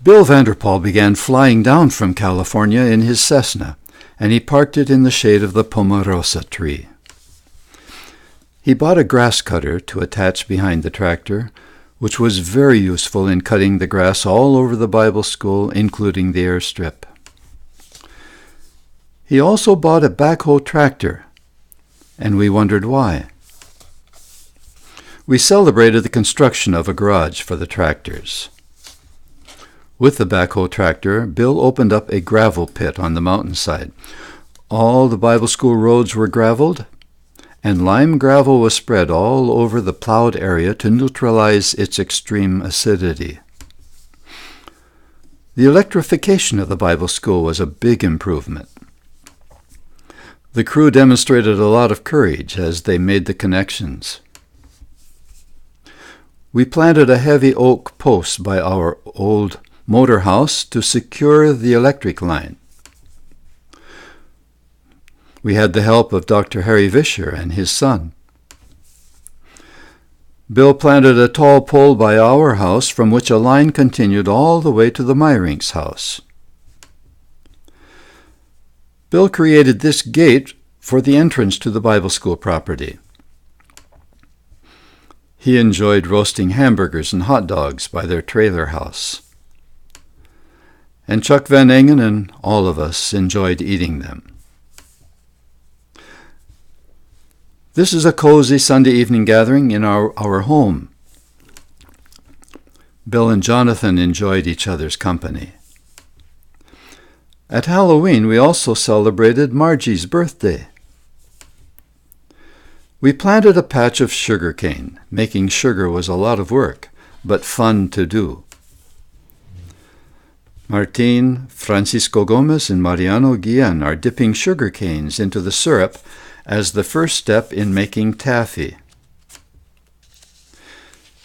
Bill Vanderpool began flying down from California in his Cessna, and he parked it in the shade of the Pomarosa tree. He bought a grass cutter to attach behind the tractor, which was very useful in cutting the grass all over the Bible school, including the airstrip. He also bought a backhoe tractor, and we wondered why. We celebrated the construction of a garage for the tractors. With the backhoe tractor, Bill opened up a gravel pit on the mountainside. All the Bible school roads were graveled, and lime gravel was spread all over the plowed area to neutralize its extreme acidity. The electrification of the Bible school was a big improvement. The crew demonstrated a lot of courage as they made the connections. We planted a heavy oak post by our old motor house to secure the electric line. We had the help of Dr. Harry Vischer and his son. Bill planted a tall pole by our house from which a line continued all the way to the Meyrink's house. Bill created this gate for the entrance to the Bible school property. He enjoyed roasting hamburgers and hot dogs by their trailer house. And Chuck Van Engen and all of us enjoyed eating them. This is a cozy Sunday evening gathering in our home. Bill and Jonathan enjoyed each other's company. At Halloween, we also celebrated Margie's birthday. We planted a patch of sugar cane. Making sugar was a lot of work, but fun to do. Martin, Francisco Gomez, and Mariano Guillen are dipping sugar canes into the syrup as the first step in making taffy.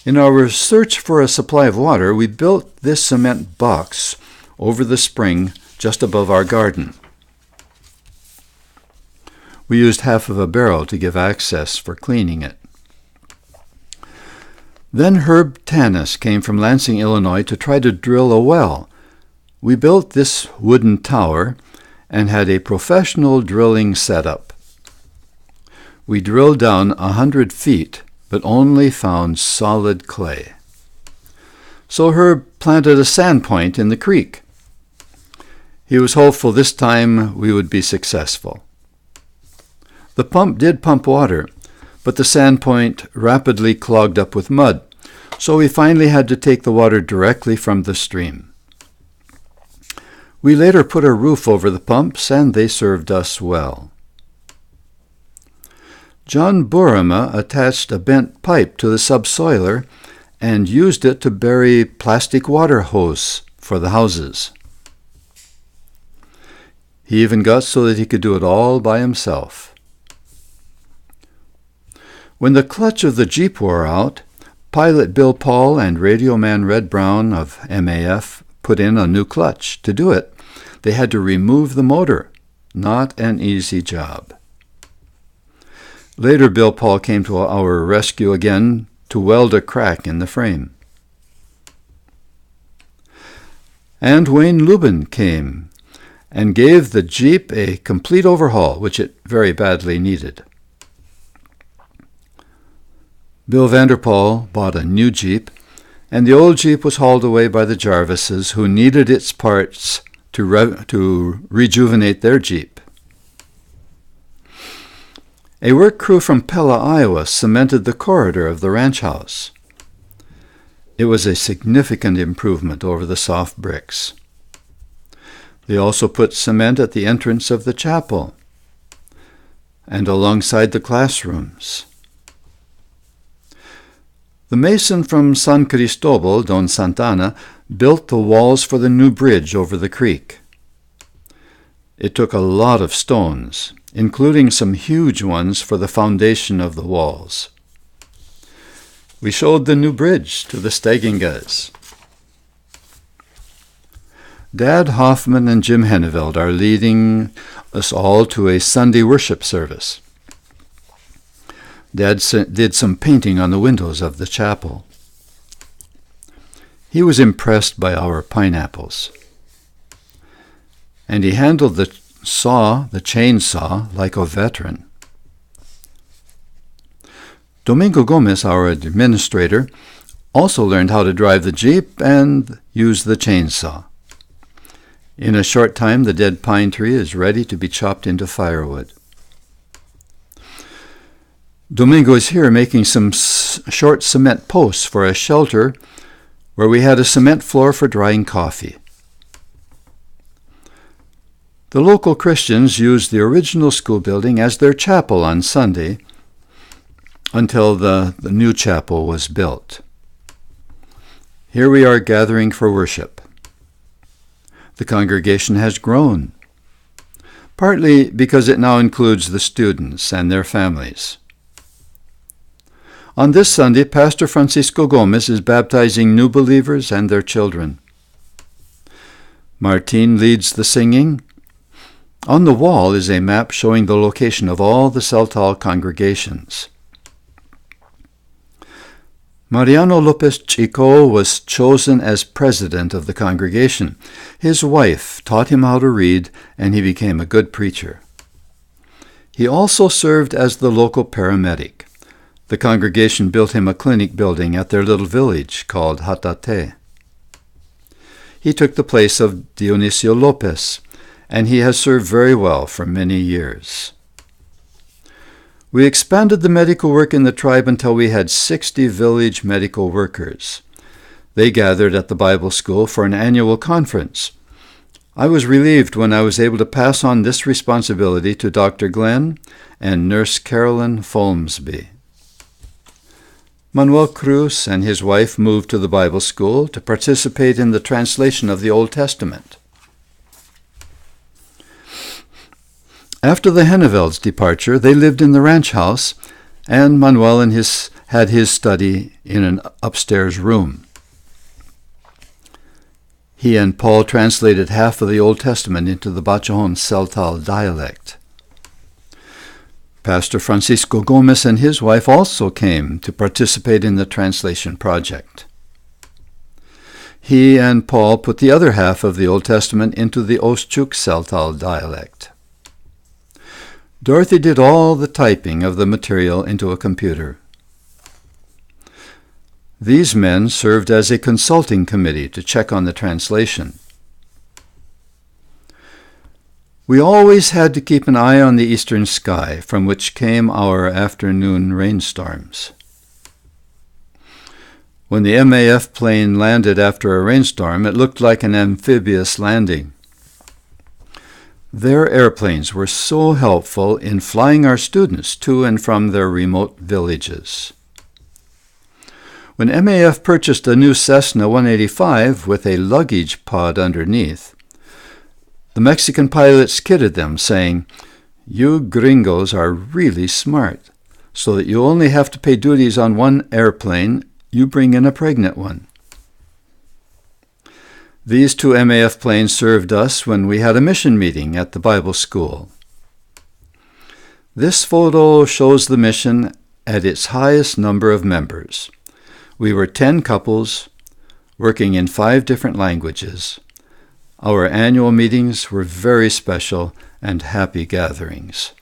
In our search for a supply of water, we built this cement box over the spring just above our garden. We used half of a barrel to give access for cleaning it. Then Herb Tanis came from Lansing, Illinois, to try to drill a well. We built this wooden tower and had a professional drilling setup. We drilled down 100 feet, but only found solid clay. So Herb planted a sandpoint in the creek. He was hopeful this time we would be successful. The pump did pump water, but the sandpoint rapidly clogged up with mud, so we finally had to take the water directly from the stream. We later put a roof over the pumps, and they served us well. John Burama attached a bent pipe to the subsoiler and used it to bury plastic water hose for the houses. He even got so that he could do it all by himself. When the clutch of the Jeep wore out, pilot Bill Paul and radio man Red Brown of MAF put in a new clutch. To do it, they had to remove the motor. Not an easy job. Later, Bill Paul came to our rescue again to weld a crack in the frame. And Wayne Lubin came and gave the Jeep a complete overhaul, which it very badly needed. Bill Vanderpool bought a new Jeep, and the old Jeep was hauled away by the Jarvises, who needed its parts to rejuvenate their Jeep. A work crew from Pella, Iowa, cemented the corridor of the ranch house. It was a significant improvement over the soft bricks. They also put cement at the entrance of the chapel and alongside the classrooms. The mason from San Cristobal, Don Santana, built the walls for the new bridge over the creek. It took a lot of stones, including some huge ones for the foundation of the walls. We showed the new bridge to the Stegingas. Dad Hoffman and Jim Henneveld are leading us all to a Sunday worship service. Dad did some painting on the windows of the chapel. He was impressed by our pineapples, and he handled the chainsaw, like a veteran. Domingo Gomez, our administrator, also learned how to drive the Jeep and use the chainsaw. In a short time, the dead pine tree is ready to be chopped into firewood. Domingo is here making some short cement posts for a shelter where we had a cement floor for drying coffee. The local Christians used the original school building as their chapel on Sunday until the new chapel was built. Here we are gathering for worship. The congregation has grown, partly because it now includes the students and their families. On this Sunday, Pastor Francisco Gomez is baptizing new believers and their children. Martin leads the singing. On the wall is a map showing the location of all the Tzeltal congregations. Mariano Lopez Chico was chosen as president of the congregation. His wife taught him how to read, and he became a good preacher. He also served as the local paramedic. The congregation built him a clinic building at their little village called Hatate. He took the place of Dionisio Lopez, and he has served very well for many years. We expanded the medical work in the tribe until we had 60 village medical workers. They gathered at the Bible School for an annual conference. I was relieved when I was able to pass on this responsibility to Dr. Glenn and Nurse Carolyn Folmsby. Manuel Cruz and his wife moved to the Bible School to participate in the translation of the Old Testament. After the Hennevelds' departure, they lived in the ranch house, and Manuel had his study in an upstairs room. He and Paul translated half of the Old Testament into the Bachahon Tzeltal dialect. Pastor Francisco Gomez and his wife also came to participate in the translation project. He and Paul put the other half of the Old Testament into the Oschuk Tzeltal dialect. Dorothy did all the typing of the material into a computer. These men served as a consulting committee to check on the translation. We always had to keep an eye on the eastern sky, from which came our afternoon rainstorms. When the MAF plane landed after a rainstorm, it looked like an amphibious landing. Their airplanes were so helpful in flying our students to and from their remote villages. When MAF purchased a new Cessna 185 with a luggage pod underneath, the Mexican pilots kidded them, saying, "You gringos are really smart, so that you only have to pay duties on one airplane, you bring in a pregnant one." These two MAF planes served us when we had a mission meeting at the Bible School. This photo shows the mission at its highest number of members. We were 10 couples working in 5 different languages. Our annual meetings were very special and happy gatherings.